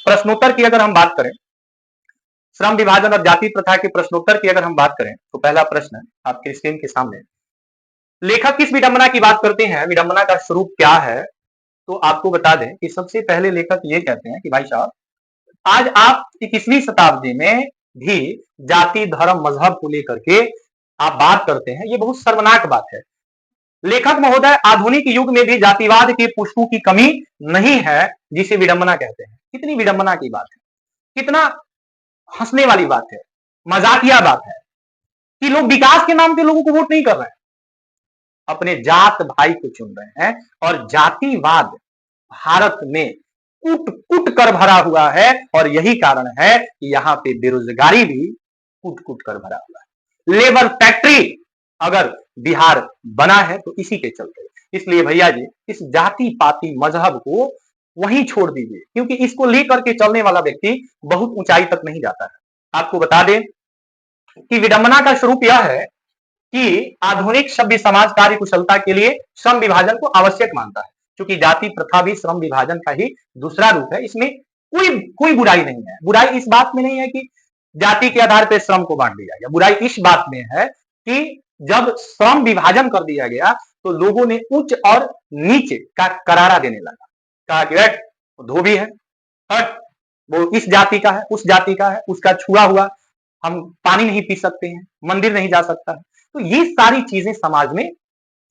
प्रश्नोत्तर की अगर हम बात करें, श्रम विभाजन और जाति प्रथा के प्रश्नोत्तर की अगर हम बात करें, तो पहला प्रश्न आपके स्क्रीन के सामने, लेखक किस विडंबना की बात करते हैं, विडंबना का स्वरूप क्या है? तो आपको बता दें कि सबसे पहले लेखक ये कहते हैं कि भाई साहब, आज आप 21वीं शताब्दी में भी जाति, धर्म, मजहब को लेकर के आप बात करते हैं, ये बहुत शर्मनाक बात है। लेखक महोदय, आधुनिक युग में भी जातिवाद के पुष्पों की कमी नहीं है, जिसे विडंबना कहते हैं। कितनी विडंबना की बात है, कितना हंसने वाली बात है, मजाकिया बात है कि लोग विकास के नाम पे लोगों को वोट नहीं कर रहे हैं, अपने जात भाई को चुन रहे हैं। और जातिवाद भारत में कूट कूट कर भरा हुआ है, और यही कारण है कि यहाँ पे बेरोजगारी भी कूट कूट कर भरा हुआ है। लेबर फैक्ट्री अगर बिहार बना है तो इसी के चलते। इसलिए भैया जी, इस जाति पाति मजहब को वहीं छोड़ दीजिए, क्योंकि इसको लेकर के चलने वाला व्यक्ति बहुत ऊंचाई तक नहीं जाता है। आपको बता दें कि विडंबना का स्वरूप यह है कि आधुनिक सभ्य समाज कार्य कुशलता के लिए श्रम विभाजन को आवश्यक मानता है, क्योंकि जाति प्रथा भी श्रम विभाजन का ही दूसरा रूप है। इसमें कोई कोई बुराई नहीं है। बुराई इस बात में नहीं है कि जाति के आधार पर श्रम को बांट दिया गया, बुराई इस बात में है कि जब श्रम विभाजन कर दिया गया तो लोगों ने उच्च और नीचे का करारा देने लगा, कहा कि हट धोबी है, हट वो इस जाति का है, उस जाति का है, उसका छुआ हुआ हम पानी नहीं पी सकते हैं, मंदिर नहीं जा सकता है। तो ये सारी चीजें समाज में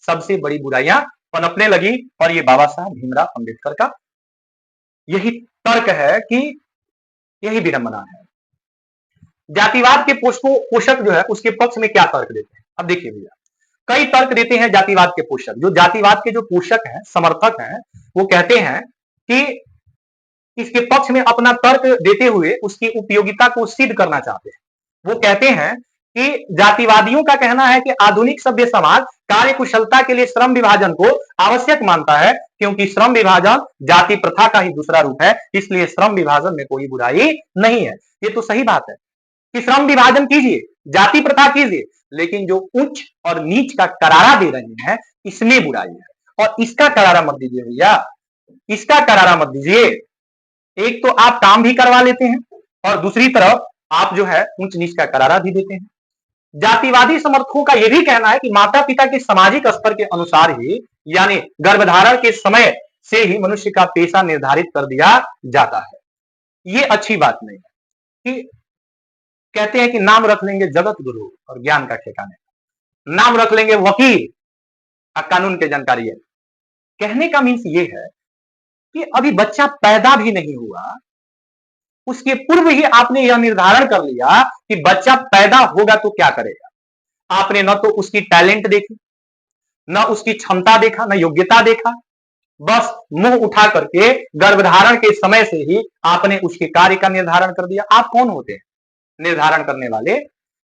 सबसे बड़ी बुराइयां पनपने लगी, और ये बाबा साहब भीमराव अंबेडकर का यही तर्क है कि यही विडंबना है। जातिवाद के पोषक जो है उसके पक्ष में क्या तर्क देते हैं, अब देखिए भैया, कई तर्क देते हैं जातिवाद के पोषक। जो जातिवाद के जो पोषक हैं, समर्थक हैं, वो कहते हैं कि इसके पक्ष में अपना तर्क देते हुए उसकी उपयोगिता को सिद्ध करना चाहते हैं। वो कहते हैं कि जातिवादियों का कहना है कि आधुनिक सभ्य समाज कार्य कुशलता के लिए श्रम विभाजन को आवश्यक मानता है, क्योंकि श्रम विभाजन जाति प्रथा का ही दूसरा रूप है, इसलिए श्रम विभाजन में कोई बुराई नहीं है। ये तो सही बात है कि श्रम विभाजन कीजिए, जाति प्रथा कीजिए, लेकिन जो उच्च और नीच का करारा दे रहे हैं इसमें बुराई है, और इसका करारा मत दीजिए भैया, इसका करारा मत दीजिए। एक तो आप काम भी करवा लेते हैं, और दूसरी तरफ आप जो है उच्च नीच का करारा भी देते हैं। जातिवादी समर्थकों का यह भी कहना है कि माता पिता के सामाजिक स्तर के अनुसार ही, यानी गर्भधारण के समय से ही मनुष्य का पेशा निर्धारित कर दिया जाता है। ये अच्छी बात नहीं है कि कहते हैं कि नाम रख लेंगे जगत गुरु और ज्ञान का ठिकाने, नाम रख लेंगे वकील और कानून की जानकारी है। कहने का मीन्स ये है कि अभी बच्चा पैदा भी नहीं हुआ, उसके पूर्व ही आपने यह निर्धारण कर लिया कि बच्चा पैदा होगा तो क्या करेगा। आपने न तो उसकी टैलेंट देखी, न उसकी क्षमता देखा, न योग्यता देखा, बस मुंह उठा करके गर्भधारण के समय से ही आपने उसके कार्य का निर्धारण कर दिया। आप कौन होते हैं निर्धारण करने वाले?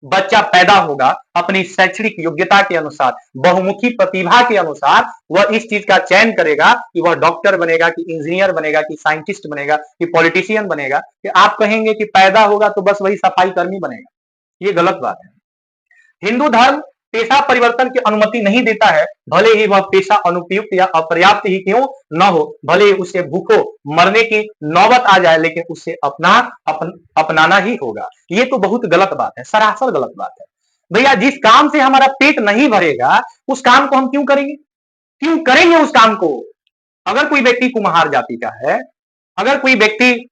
बच्चा पैदा होगा अपनी शैक्षणिक योग्यता के अनुसार, बहुमुखी प्रतिभा के अनुसार वह इस चीज का चयन करेगा कि वह डॉक्टर बनेगा, कि इंजीनियर बनेगा, कि साइंटिस्ट बनेगा, कि पॉलिटिशियन बनेगा। कि आप कहेंगे कि पैदा होगा तो बस वही सफाई कर्मी बनेगा, ये गलत बात है। हिंदू धर्म पेशा परिवर्तन की अनुमति नहीं देता है, भले ही वह पेशा अनुपयुक्त या अपर्याप्त ही क्यों न हो, भले ही उसे भूखों मरने की नौबत आ जाए, लेकिन उसे अपनाना ही होगा। ये तो बहुत गलत बात है, सरासर गलत बात है भैया। जिस काम से हमारा पेट नहीं भरेगा उस काम को हम क्यों करेंगे, क्यों करेंगे उस काम को? अगर कोई व्यक्ति कुम्हार जाति का है, अगर कोई व्यक्ति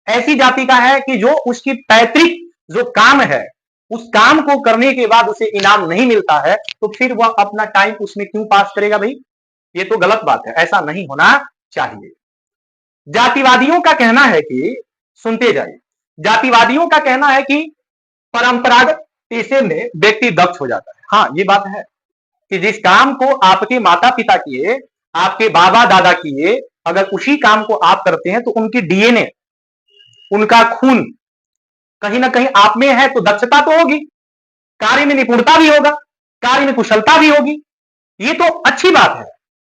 ऐसी जाति का है कि जो उसकी पैतृक जो काम है उस काम को करने के बाद उसे इनाम नहीं मिलता है, तो फिर वह अपना टाइम उसमें क्यों पास करेगा भाई? ये तो गलत बात है, ऐसा नहीं होना चाहिए। जातिवादियों का कहना है कि, सुनते जाइए, जातिवादियों का कहना है कि परंपरागत पेशे में व्यक्ति दक्ष हो जाता है। हाँ, ये बात है कि जिस काम को आपके माता पिता किए, आपके बाबा दादा किए, अगर उसी काम को आप करते हैं तो उनकी डीएनए, उनका खून कहीं ना कहीं आप में है, तो दक्षता तो होगी, कार्य में निपुणता भी होगा, कार्य में कुशलता भी होगी। ये तो अच्छी बात है,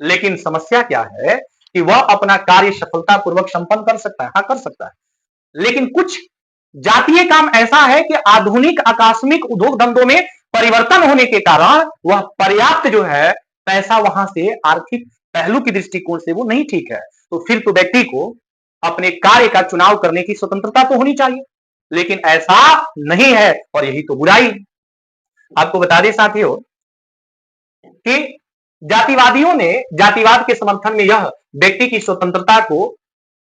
लेकिन समस्या क्या है कि वह अपना कार्य सफलतापूर्वक संपन्न कर सकता है। हाँ, कर सकता है, लेकिन कुछ जातीय काम ऐसा है कि आधुनिक आकस्मिक उद्योग धंधों में परिवर्तन होने के कारण वह पर्याप्त जो है पैसा वहां से आर्थिक पहलू की दृष्टिकोण से वो नहीं ठीक है। तो फिर तो व्यक्ति को अपने कार्य का चुनाव करने की स्वतंत्रता तो होनी चाहिए, लेकिन ऐसा नहीं है और यही तो बुराई है। आपको बता दें साथियों कि जातिवादियों ने जातिवाद के समर्थन में यह व्यक्ति की स्वतंत्रता को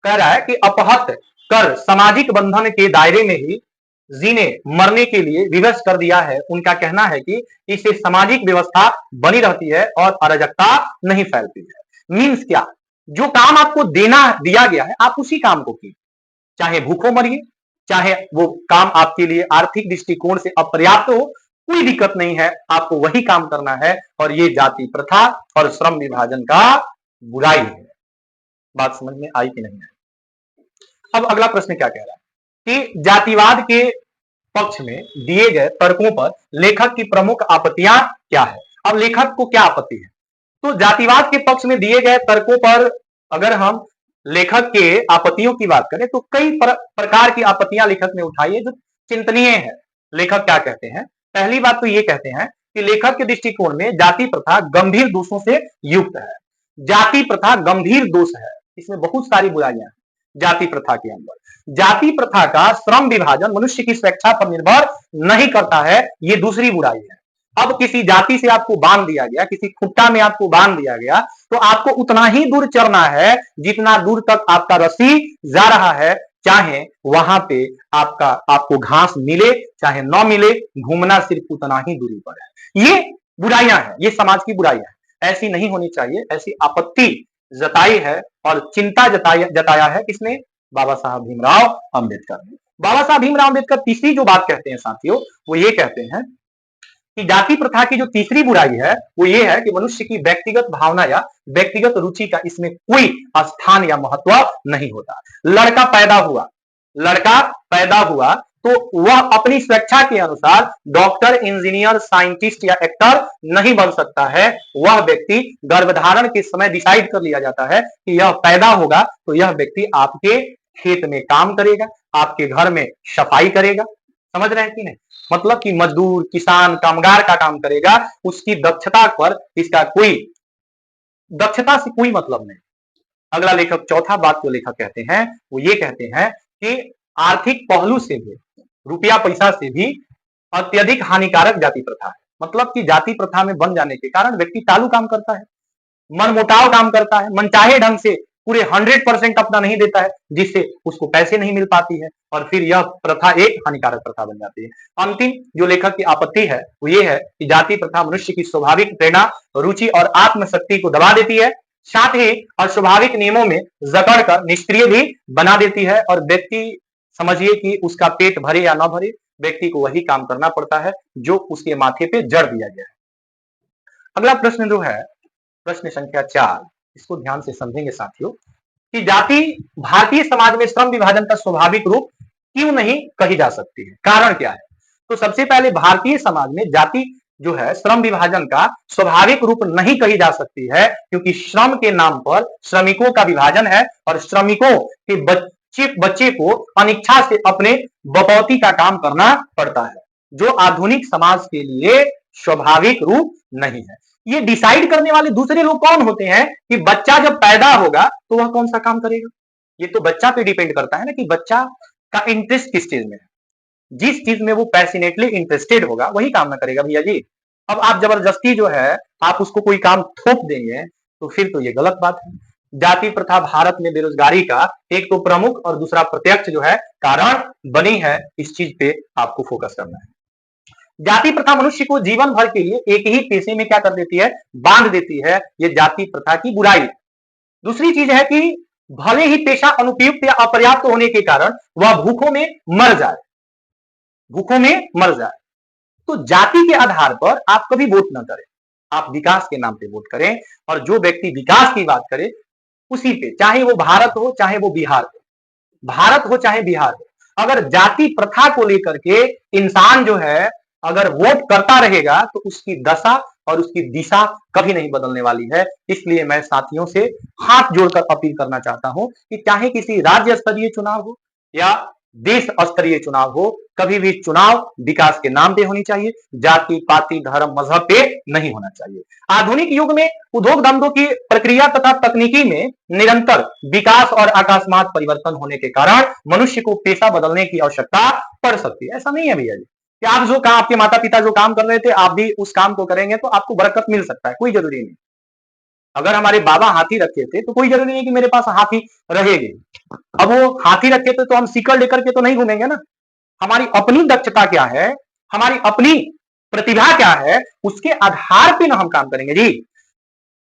कह रहा है कि अपहत कर सामाजिक बंधन के दायरे में ही जीने मरने के लिए विवश कर दिया है। उनका कहना है कि इससे सामाजिक व्यवस्था बनी रहती है और अराजकता नहीं फैलती है। मीन्स क्या, जो काम आपको देना दिया गया है आप उसी काम को कीजिए, चाहे भूखों मरिए, चाहे वो काम आपके लिए आर्थिक दृष्टिकोण से अपर्याप्त हो, कोई दिक्कत नहीं है, आपको वही काम करना है। और ये जाति प्रथा और श्रम विभाजन का बुराई है। बात समझ में आई कि नहीं है? अब अगला प्रश्न क्या कह रहा है कि जातिवाद के पक्ष में दिए गए तर्कों पर लेखक की प्रमुख आपत्तियां क्या है। अब लेखक को क्या आपत्ति है, तो जातिवाद के पक्ष में दिए गए तर्कों पर अगर हम लेखक के आपत्तियों की बात करें तो कई प्रकार की आपत्तियां लेखक ने उठाई है जो चिंतनीय है। लेखक क्या कहते हैं, पहली बात तो ये कहते हैं कि लेखक के दृष्टिकोण में जाति प्रथा गंभीर दोषों से युक्त है। जाति प्रथा गंभीर दोष है, इसमें बहुत सारी बुराइयां हैं जाति प्रथा के अंदर। जाति प्रथा का श्रम विभाजन मनुष्य की स्वेच्छा पर निर्भर नहीं करता है, ये दूसरी बुराई है। अब किसी जाति से आपको बांध दिया गया, किसी खुट्टा में आपको बांध दिया गया, तो आपको उतना ही दूर चलना है जितना दूर तक आपका रस्सी जा रहा है, चाहे वहां पे आपको घास मिले चाहे न मिले, घूमना सिर्फ उतना ही दूरी पर है। ये बुराइयां हैं, ये समाज की बुराइयां हैं, ऐसी नहीं होनी चाहिए। ऐसी आपत्ति जताई है और चिंता जताया है किसने, बाबा साहब भीमराव अंबेडकर ने। बाबा साहब भीमराव अंबेडकर तीसरी जो बात कहते हैं साथियों, वो ये कहते हैं कि जाति प्रथा की जो तीसरी बुराई है वो ये है कि मनुष्य की व्यक्तिगत भावना या व्यक्तिगत रुचि का इसमें कोई स्थान या महत्व नहीं होता। लड़का पैदा हुआ तो वह अपनी स्वेच्छा के अनुसार डॉक्टर, इंजीनियर, साइंटिस्ट या एक्टर नहीं बन सकता है। वह व्यक्ति गर्भधारण के समय डिसाइड कर लिया जाता है कि यह पैदा होगा तो यह व्यक्ति आपके खेत में काम करेगा, आपके घर में सफाई करेगा। समझ रहे हैं कि नहीं, मतलब कि मजदूर, किसान, कामगार का काम करेगा, उसकी दक्षता पर इसका कोई दक्षता से कोई मतलब नहीं। अगला लेखक चौथा बात जो लेखक कहते हैं वो ये कहते हैं कि आर्थिक पहलू से भी, रुपया पैसा से भी अत्यधिक हानिकारक जाति प्रथा है। मतलब कि जाति प्रथा में बन जाने के कारण व्यक्ति चालू काम करता है, मनमुटाव काम करता है, मनचाहे ढंग से पूरे 100% अपना नहीं देता है, जिससे उसको पैसे नहीं मिल पाती है और फिर यह प्रथा एक हानिकारक प्रथा बन जाती है। अंतिम जो लेखक की आपत्ति है वो ये है कि जाति प्रथा मनुष्य की स्वाभाविक प्रेरणा, रुचि और आत्मशक्ति को दबा देती है, साथ ही अस्वाभाविक नियमों में जकड़कर निष्क्रिय भी बना देती है और व्यक्ति समझिए कि उसका पेट भरे या ना भरे, व्यक्ति को वही काम करना पड़ता है जो उसके माथे पे जड़ दिया गया है। अगला प्रश्न जो है प्रश्न संख्या 4, इसको ध्यान से समझेंगे साथियों कि जाति भारतीय समाज में श्रम विभाजन का स्वाभाविक रूप क्यों नहीं कही जा सकती है, कारण क्या है। तो सबसे पहले भारतीय समाज में जाति जो है श्रम विभाजन का स्वाभाविक रूप नहीं कही जा सकती है, क्योंकि श्रम के नाम पर श्रमिकों का विभाजन है और श्रमिकों के बच्चे को अनिच्छा से अपने बपौती का काम करना पड़ता है, जो आधुनिक समाज के लिए स्वाभाविक रूप नहीं है। ये डिसाइड करने वाले दूसरे लोग कौन होते हैं कि बच्चा जब पैदा होगा तो वह कौन सा काम करेगा। ये तो बच्चा पे डिपेंड करता है ना कि बच्चा का इंटरेस्ट किस चीज में है। जिस चीज में वो पैशनेटली इंटरेस्टेड होगा वही काम ना करेगा भैया जी। अब आप जबरदस्ती जो है आप उसको कोई काम थोप देंगे तो फिर तो ये गलत बात है। जाति प्रथा भारत में बेरोजगारी का एक तो प्रमुख और दूसरा प्रत्यक्ष जो है कारण बनी है, इस चीज पे आपको फोकस करना है। जाति प्रथा मनुष्य को जीवन भर के लिए एक ही पेशे में क्या कर देती है, बांध देती है। ये जाति प्रथा की बुराई। दूसरी चीज है कि भले ही पेशा अनुपयुक्त या अपर्याप्त होने के कारण वह भूखों में मर जाए, तो जाति के आधार पर आप कभी वोट न करें, आप विकास के नाम पे वोट करें। और जो व्यक्ति विकास की बात करे उसी पे, चाहे वो भारत हो चाहे वो बिहार हो, अगर जाति प्रथा को लेकर के इंसान जो है अगर वोट करता रहेगा तो उसकी दशा और उसकी दिशा कभी नहीं बदलने वाली है। इसलिए मैं साथियों से हाथ जोड़कर अपील करना चाहता हूं कि चाहे किसी राज्य स्तरीय चुनाव हो या देश स्तरीय चुनाव हो, कभी भी चुनाव विकास के नाम पे होनी चाहिए, जाति पाति धर्म मजहब पे नहीं होना चाहिए। आधुनिक युग में उद्योग धंधों की प्रक्रिया तथा तकनीकी में निरंतर विकास और अकस्मात परिवर्तन होने के कारण मनुष्य को पेशा बदलने की आवश्यकता पड़ सकती है। ऐसा नहीं है भैया जी कि आप जो काम, आपके माता पिता जो काम कर रहे थे आप भी उस काम को करेंगे तो आपको बरकत मिल सकता है, कोई जरूरी नहीं। अगर हमारे बाबा हाथी रखे थे तो कोई जरूरी नहीं कि मेरे पास हाथी रहेगी। अब वो हाथी रखे थे तो हम सीकड़ लेकर के तो नहीं घूमेंगे ना। हमारी अपनी दक्षता क्या है, हमारी अपनी प्रतिभा क्या है, उसके आधार पे ना हम काम करेंगे जी।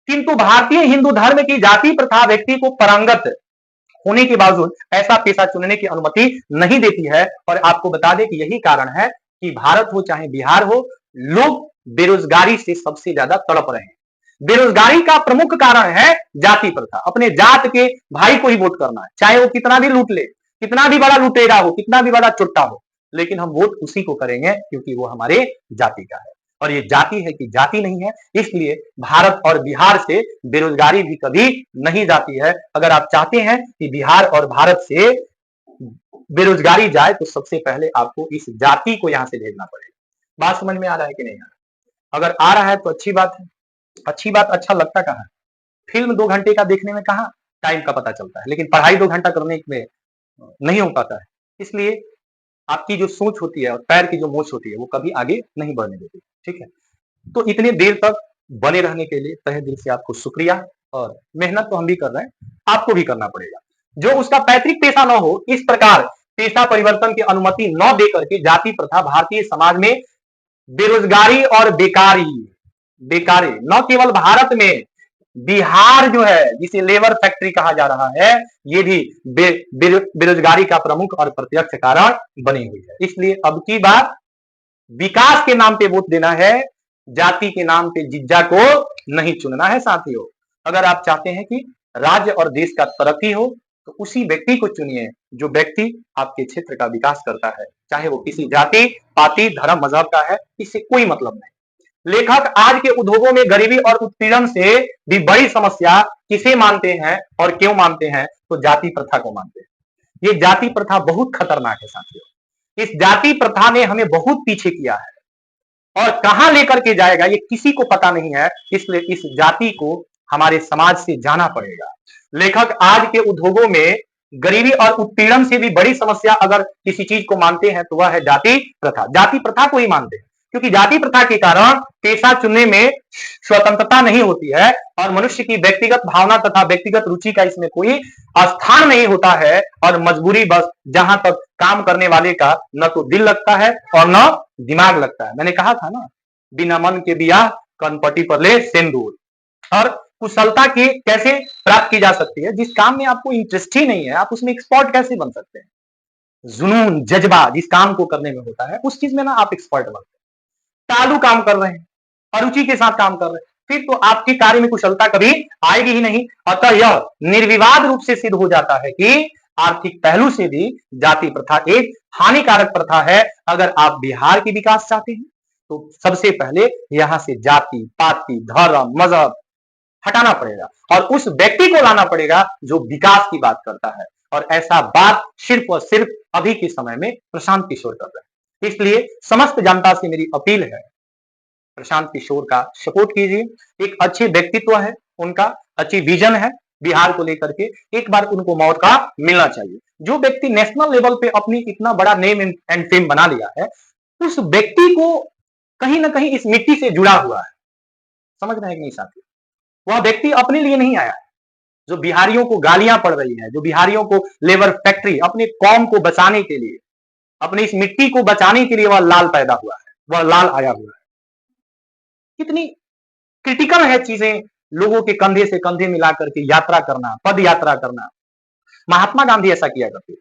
किंतु भारतीय हिंदू धर्म की जाति प्रथा व्यक्ति को पारंगत होने के बावजूद ऐसा पेशा चुनने की अनुमति नहीं देती है। और आपको बता दें कि यही कारण है कि भारत हो चाहे बिहार हो, लोग बेरोजगारी से सबसे ज्यादा तड़प रहे हैं। बेरोजगारी का प्रमुख कारण है जाति प्रथा। अपने जात के भाई को ही वोट करना है, चाहे वो कितना भी लूट ले, कितना भी बड़ा लुटेरा हो, कितना भी बड़ा चुट्टा हो, लेकिन हम वोट उसी को करेंगे क्योंकि वो हमारे जाति का है। और ये जाति है कि जाति नहीं है, इसलिए भारत और बिहार से बेरोजगारी भी कभी नहीं जाती है। अगर आप चाहते हैं कि बिहार और भारत से बेरोजगारी जाए तो सबसे पहले आपको इस जाति को यहां से भेजना पड़ेगा। बात समझ में आ रहा है कि नहीं आ रहा? अगर आ रहा है तो अच्छी बात है। अच्छी बात, अच्छा लगता कहाँ है? फिल्म 2 घंटे का देखने में कहाँ टाइम का पता चलता है, लेकिन पढ़ाई 2 घंटा करने में नहीं हो पाता है। इसलिए आपकी जो सोच होती है और पैर की जो मोच होती है वो कभी आगे नहीं बढ़ने देती। ठीक है, तो इतने देर तक बने रहने के लिए तहे दिल से आपको शुक्रिया। और मेहनत तो हम भी कर रहे हैं, आपको भी करना पड़ेगा। जो उसका पैतृक पेशा न हो, इस प्रकार पेशा परिवर्तन की अनुमति न दे करके जाति प्रथा भारतीय समाज में बेरोजगारी और बेकारी न केवल भारत में, बिहार जो है जिसे लेबर फैक्ट्री कहा जा रहा है, ये भी बेरोजगारी का प्रमुख और प्रत्यक्ष कारण बनी हुई है। इसलिए अब की बात विकास के नाम पे वोट देना है, जाति के नाम पे जिज्जा को नहीं चुनना है साथियों। अगर आप चाहते हैं कि राज्य और देश का तरक्की हो तो उसी व्यक्ति को चुनिए जो व्यक्ति आपके क्षेत्र का विकास करता है, चाहे वो किसी जाति पाति धर्म मजहब का है, इससे कोई मतलब नहीं। लेखक आज के उद्योगों में गरीबी और उत्पीड़न से भी बड़ी समस्या किसे मानते हैं और क्यों मानते हैं? तो जाति प्रथा को मानते हैं। ये जाति प्रथा बहुत खतरनाक है साथियों। इस जाति प्रथा ने हमें बहुत पीछे किया है और कहां लेकर के जाएगा ये किसी को पता नहीं है। इसलिए इस जाति को हमारे समाज से जाना पड़ेगा। लेखक आज के उद्योगों में गरीबी और उत्पीड़न से भी बड़ी समस्या अगर किसी चीज को मानते हैं तो वह है जाति प्रथा। जाति प्रथा को ही मानते हैं क्योंकि जाति प्रथा के कारण पेशा चुनने में स्वतंत्रता नहीं होती है और मनुष्य की व्यक्तिगत भावना तथा व्यक्तिगत रुचि का इसमें कोई स्थान नहीं होता है। और मजबूरी बस जहां तक काम करने वाले का न तो दिल लगता है और न दिमाग लगता है। मैंने कहा था ना, बिना मन के बियाह कनपटी पर ले सिंदूर। और कुशलता की कैसे प्राप्त की जा सकती है? जिस काम में आपको इंटरेस्ट ही नहीं है आप उसमें एक्सपर्ट कैसे बन सकते हैं? जुनून जज्बा जिस काम को करने में होता है उस चीज में ना आप एक्सपर्ट बनते हैं। चालू काम कर रहे हैं, अरुचि के साथ काम कर रहे हैं, फिर तो आपके कार्य में कुशलता कभी आएगी ही नहीं। अतः यह निर्विवाद रूप से सिद्ध हो जाता है कि आर्थिक पहलू से भी जाति प्रथा एक हानिकारक प्रथा है। अगर आप बिहार की विकास चाहते हैं तो सबसे पहले यहां से जाति पाति धर्म मजहब हटाना पड़ेगा और उस व्यक्ति को लाना पड़ेगा जो विकास की बात करता है। और ऐसा बात सिर्फ और सिर्फ अभी के समय में प्रशांत किशोर कर रहे हैं। इसलिए समस्त जनता से मेरी अपील है, प्रशांत किशोर का सपोर्ट कीजिए। एक अच्छे व्यक्तित्व है उनका, अच्छी विजन है बिहार को लेकर के, एक बार उनको मौका मिलना चाहिए। जो व्यक्ति नेशनल लेवल पे अपनी इतना बड़ा नेम एंड फेम बना लिया है, उस व्यक्ति को कहीं ना कहीं इस मिट्टी से जुड़ा हुआ है। समझ रहे हैं कि नहीं साथी? वह व्यक्ति अपने लिए नहीं आया है। जो बिहारियों को गालियां पड़ रही है, जो बिहारियों को लेबर फैक्ट्री, अपने कौम को बचाने के लिए, अपनी इस मिट्टी को बचाने के लिए वह लाल पैदा हुआ है, वह लाल आया हुआ है। कितनी क्रिटिकल है चीजें, लोगों के कंधे से कंधे मिलाकर के यात्रा करना, पद यात्रा करना। महात्मा गांधी ऐसा किया करते थे।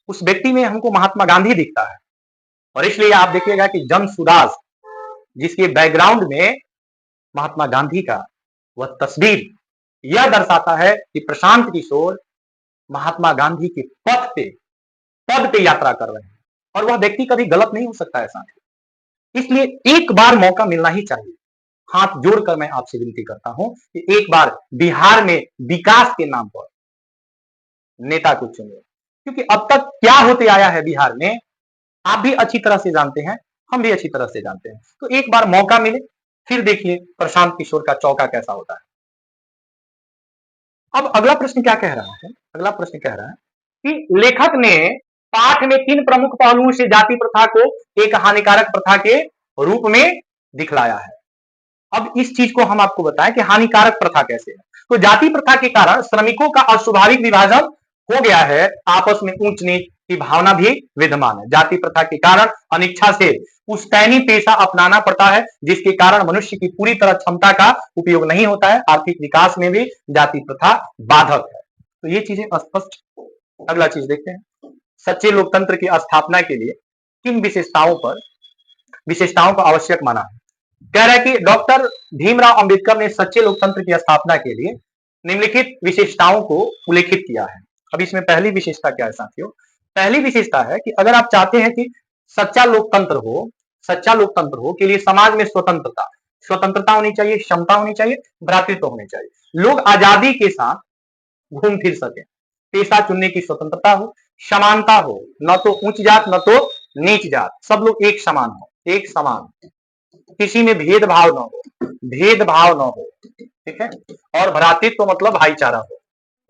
उस व्यक्ति में हमको महात्मा गांधी दिखता है। और इसलिए आप देखिएगा कि जन सुराज जिसके बैकग्राउंड में महात्मा गांधी का वह तस्वीर यह दर्शाता है कि प्रशांत किशोर महात्मा गांधी के पद पे यात्रा कर रहे हैं और वह व्यक्ति कभी गलत नहीं हो सकता है साथी। इसलिए एक बार मौका मिलना ही चाहिए। हाथ जोड़कर मैं आपसे विनती करता हूं कि एक बार बिहार में विकास के नाम पर नेता को चुनिए। क्योंकि अब तक क्या होते आया है बिहार में आप भी अच्छी तरह से जानते हैं, हम भी अच्छी तरह से जानते हैं। तो एक बार मौका मिले, फिर देखिए प्रशांत किशोर का चौका कैसा होता है। अब अगला प्रश्न क्या कह रहा है? अगला प्रश्न कह रहा है कि लेखक ने पाठ में 3 प्रमुख पहलुओं से जाति प्रथा को एक हानिकारक प्रथा के रूप में दिखलाया है। अब इस चीज को हम आपको बताएं कि हानिकारक प्रथा कैसे है। तो जाति प्रथा के कारण श्रमिकों का अस्वाभाविक विभाजन हो गया है, आपस में ऊंच नीच की भावना भी विद्यमान है। जाति प्रथा के कारण अनिच्छा से पुश्तैनी पेशा अपनाना पड़ता है, जिसके कारण मनुष्य की पूरी तरह क्षमता का उपयोग नहीं होता है। आर्थिक विकास में भी जाति प्रथा बाधक है। तो ये चीजें स्पष्ट। अगला चीज देखते हैं, सच्चे लोकतंत्र की स्थापना के लिए किन विशेषताओं को आवश्यक माना है। कह रहा है कि डॉक्टर भीमराव अंबेडकर ने सच्चे लोकतंत्र की स्थापना के लिए निम्नलिखित विशेषताओं को उल्लेखित किया है। अब इसमें पहली विशेषता क्या है साथियों? पहली विशेषता है कि अगर आप चाहते हैं कि सच्चा लोकतंत्र हो के लिए समाज में स्वतंत्रता होनी चाहिए, क्षमता होनी चाहिए, भ्रातृत्व होनी चाहिए। लोग आजादी के साथ घूम फिर सके, पेशा चुनने की स्वतंत्रता हो, समानता हो, न तो उच्च जात न तो नीच जात, सब लोग एक समान हो, एक समान, किसी में भेदभाव न हो, ठीक है। और भ्रातृत्व तो मतलब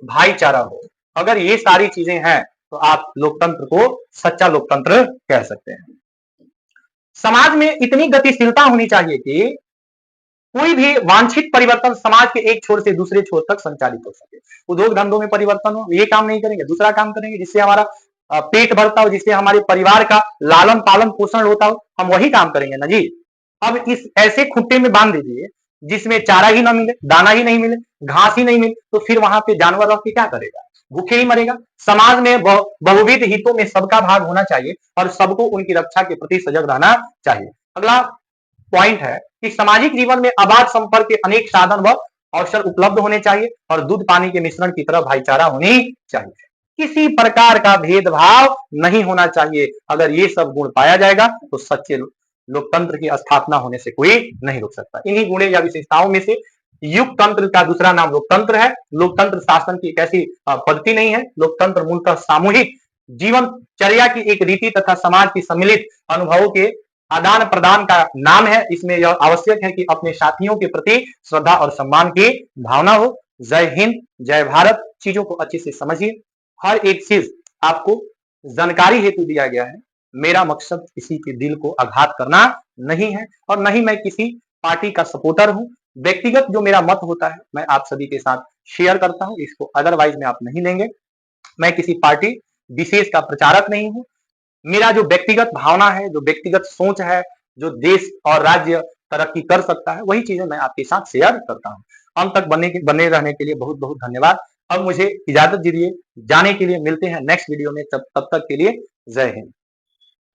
भाईचारा हो। अगर ये सारी चीजें हैं तो आप लोकतंत्र को सच्चा लोकतंत्र कह सकते हैं। समाज में इतनी गतिशीलता होनी चाहिए कि कोई भी वांछित परिवर्तन समाज के एक छोर से दूसरे छोर तक संचालित हो सके। उद्योग धंधों में परिवर्तन हो, ये काम नहीं करेंगे, दूसरा काम करेंगे, जिससे हमारा पेट भरता हो, जिससे हमारे परिवार का लालन पालन पोषण होता हो, हम वही काम करेंगे ना जी। अब इस ऐसे खुट्टे में बांध दीजिए जिसमें चारा ही ना मिले, दाना ही नहीं मिले, घास ही नहीं मिले, तो फिर वहां पे जानवर रह के क्या करेगा? भूखे ही मरेगा। समाज में बहुविध हितों में सबका भाग होना चाहिए और सबको उनकी रक्षा के प्रति सजग रहना चाहिए। अगला पॉइंट है कि सामाजिक जीवन में अबाध संपर्क के अनेक साधन व अवसर उपलब्ध होने चाहिए और दूध पानी के मिश्रण की तरह भाईचारा होनी चाहिए। किसी प्रकार का भेदभाव नहीं होना चाहिए। अगर ये सब गुण पाया जाएगा तो सच्चे लोकतंत्र की स्थापना होने से कोई नहीं रोक सकता। इन्हीं गुणे या विशेषताओं में से युगतंत्र का दूसरा नाम लोकतंत्र है। लोकतंत्र शासन की एक ऐसी पद्धति नहीं है। लोकतंत्र मूलतः सामूहिक जीवनचर्या की एक रीति तथा समाज की सम्मिलित अनुभवों के आदान प्रदान का नाम है। इसमें यह आवश्यक है कि अपने साथियों के प्रति श्रद्धा और सम्मान की भावना हो। जय हिंद, जय भारत। चीजों को अच्छे से समझिए, हर एक चीज आपको जानकारी हेतु दिया गया है। मेरा मकसद किसी के दिल को आघात करना नहीं है और न ही मैं किसी पार्टी का सपोर्टर हूं। व्यक्तिगत जो मेरा मत होता है मैं आप सभी के साथ शेयर करता हूं, इसको अदरवाइज में आप नहीं लेंगे। मैं किसी पार्टी विशेष का प्रचारक नहीं हूं। मेरा जो व्यक्तिगत भावना है, जो व्यक्तिगत सोच है, जो देश और राज्य तरक्की कर सकता है, वही चीजें मैं आपके साथ शेयर करता हूं। अंत तक बने रहने के लिए बहुत बहुत धन्यवाद। अब मुझे इजाजत दीजिए, जाने के लिए। मिलते हैं नेक्स्ट वीडियो में, तब तक के लिए जय हिंद।